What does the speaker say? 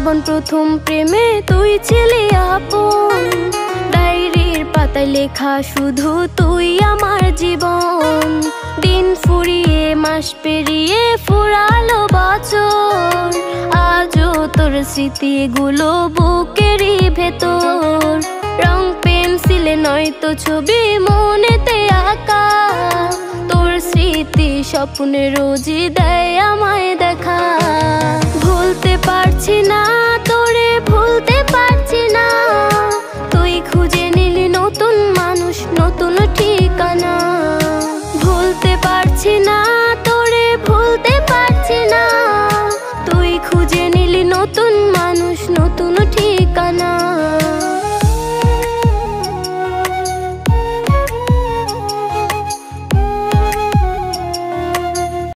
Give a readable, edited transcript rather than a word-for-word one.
জীবন প্রথম প্রেমে তুই ছিলি আপন। ডায়েরির পাতায় লেখা শুধু তুই আমার জীবন। দিন ফুরিয়ে মাস পেরিয়ে ফুরালো বছর, আজও তোর স্মৃতিগুলো বুকেরই ভেতর। রং পেন্সিলে নয়তো ছবি মনেতে আঁকা, তোর স্মৃতি স্বপ্নে রোজই দেয় আমায় দেখা। ভুলতে পারছি না তোরে, ভুলতে পারছি না, তুই খুঁজে নিলি নতুন মানুষ, নতুন ঠিকানা। ভুলতে পারছি না